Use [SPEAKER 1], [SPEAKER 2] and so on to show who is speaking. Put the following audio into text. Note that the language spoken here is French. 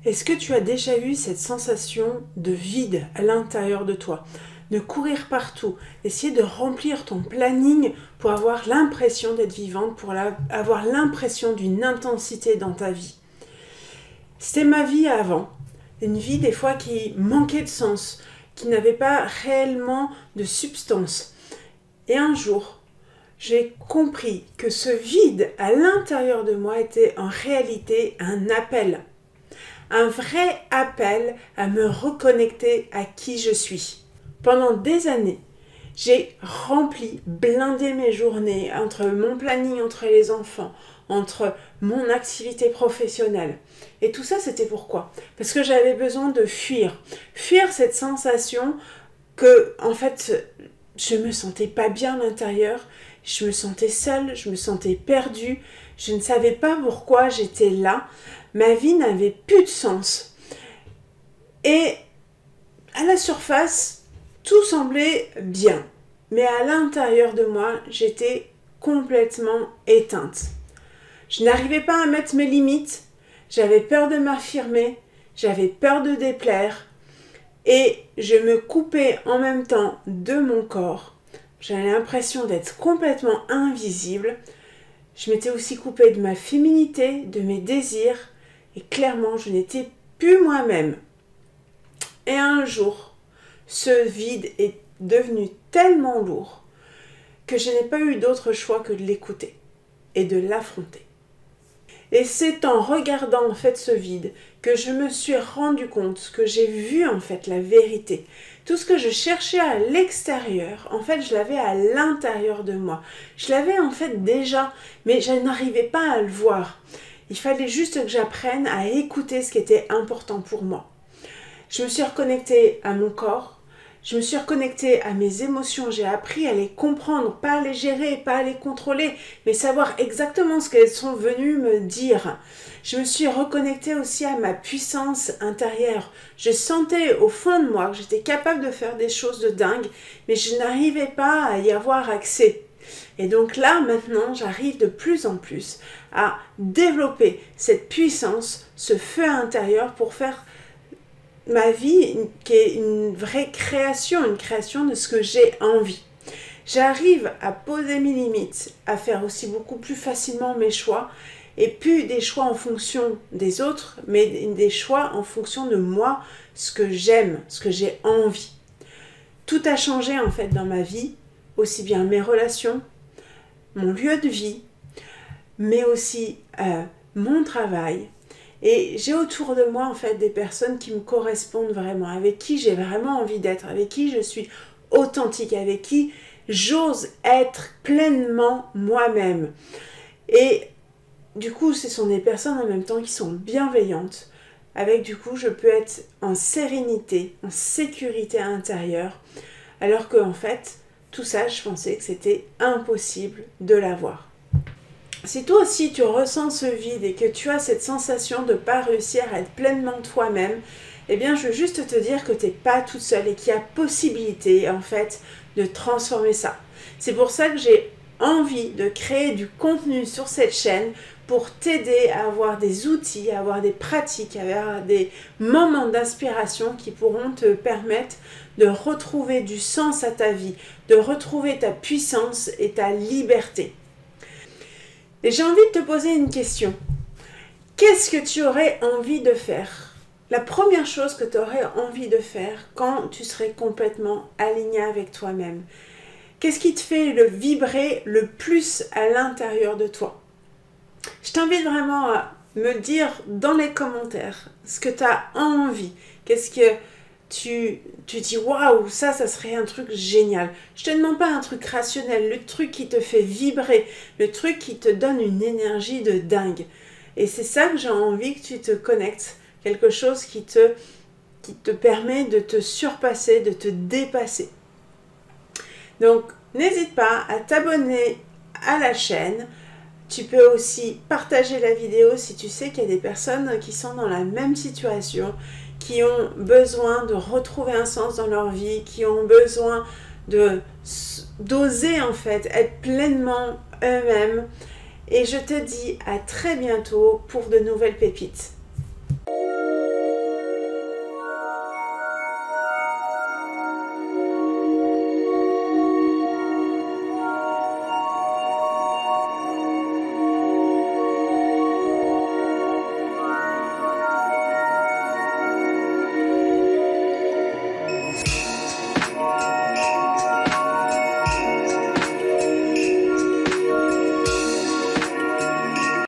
[SPEAKER 1] Est-ce que tu as déjà eu cette sensation de vide à l'intérieur de toi? De courir partout, essayer de remplir ton planning pour avoir l'impression d'être vivante, pour avoir l'impression d'une intensité dans ta vie. C'était ma vie avant, une vie des fois qui manquait de sens, qui n'avait pas réellement de substance. Et un jour, j'ai compris que ce vide à l'intérieur de moi était en réalité un appel. Un vrai appel à me reconnecter à qui je suis. Pendant des années, j'ai rempli, blindé mes journées entre mon planning, entre les enfants, entre mon activité professionnelle. Et tout ça, c'était pourquoi? Parce que j'avais besoin de fuir. Fuir cette sensation que, en fait, je me sentais pas bien à l'intérieur, je me sentais seule, je me sentais perdue, je ne savais pas pourquoi j'étais là, ma vie n'avait plus de sens. Et à la surface, tout semblait bien, mais à l'intérieur de moi, j'étais complètement éteinte. Je n'arrivais pas à mettre mes limites, j'avais peur de m'affirmer, j'avais peur de déplaire, et je me coupais en même temps de mon corps. J'avais l'impression d'être complètement invisible. Je m'étais aussi coupée de ma féminité, de mes désirs, et clairement, je n'étais plus moi-même. Et un jour, ce vide est devenu tellement lourd que je n'ai pas eu d'autre choix que de l'écouter et de l'affronter. Et c'est en regardant en fait ce vide que je me suis rendu compte, que j'ai vu en fait la vérité. Tout ce que je cherchais à l'extérieur, en fait je l'avais à l'intérieur de moi. Je l'avais en fait déjà, mais je n'arrivais pas à le voir. Il fallait juste que j'apprenne à écouter ce qui était important pour moi. Je me suis reconnectée à mon corps. Je me suis reconnectée à mes émotions, j'ai appris à les comprendre, pas à les gérer, pas à les contrôler, mais savoir exactement ce qu'elles sont venues me dire. Je me suis reconnectée aussi à ma puissance intérieure. Je sentais au fond de moi que j'étais capable de faire des choses de dingue, mais je n'arrivais pas à y avoir accès. Et donc là, maintenant, j'arrive de plus en plus à développer cette puissance, ce feu intérieur pour faire ma vie qui est une vraie création, une création de ce que j'ai envie. J'arrive à poser mes limites, à faire aussi beaucoup plus facilement mes choix, et plus des choix en fonction des autres, mais des choix en fonction de moi, ce que j'aime, ce que j'ai envie. Tout a changé en fait dans ma vie, aussi bien mes relations, mon lieu de vie, mais aussi mon travail. Et j'ai autour de moi en fait des personnes qui me correspondent vraiment, avec qui j'ai vraiment envie d'être, avec qui je suis authentique, avec qui j'ose être pleinement moi-même. Et du coup, ce sont des personnes en même temps qui sont bienveillantes, avec du coup je peux être en sérénité, en sécurité intérieure, alors que en fait, tout ça, je pensais que c'était impossible de l'avoir. Si toi aussi tu ressens ce vide et que tu as cette sensation de ne pas réussir à être pleinement toi-même, eh bien je veux juste te dire que tu n'es pas toute seule et qu'il y a possibilité en fait de transformer ça. C'est pour ça que j'ai envie de créer du contenu sur cette chaîne pour t'aider à avoir des outils, à avoir des pratiques, à avoir des moments d'inspiration qui pourront te permettre de retrouver du sens à ta vie, de retrouver ta puissance et ta liberté. Et j'ai envie de te poser une question. Qu'est-ce que tu aurais envie de faire? La première chose que tu aurais envie de faire quand tu serais complètement aligné avec toi-même. Qu'est-ce qui te fait vibrer le plus à l'intérieur de toi? Je t'invite vraiment à me dire dans les commentaires ce que tu as envie. Qu'est-ce que tu dis waouh, ça serait un truc génial. Je te demande pas un truc rationnel, le truc qui te fait vibrer, le truc qui te donne une énergie de dingue. Et c'est ça que j'ai envie que tu te connectes, quelque chose qui te permet de te surpasser, de te dépasser. Donc n'hésite pas à t'abonner à la chaîne. Tu peux aussi partager la vidéo si tu sais qu'il y a des personnes qui sont dans la même situation, qui ont besoin de retrouver un sens dans leur vie, qui ont besoin d'oser en fait être pleinement eux-mêmes. Et je te dis à très bientôt pour de nouvelles pépites.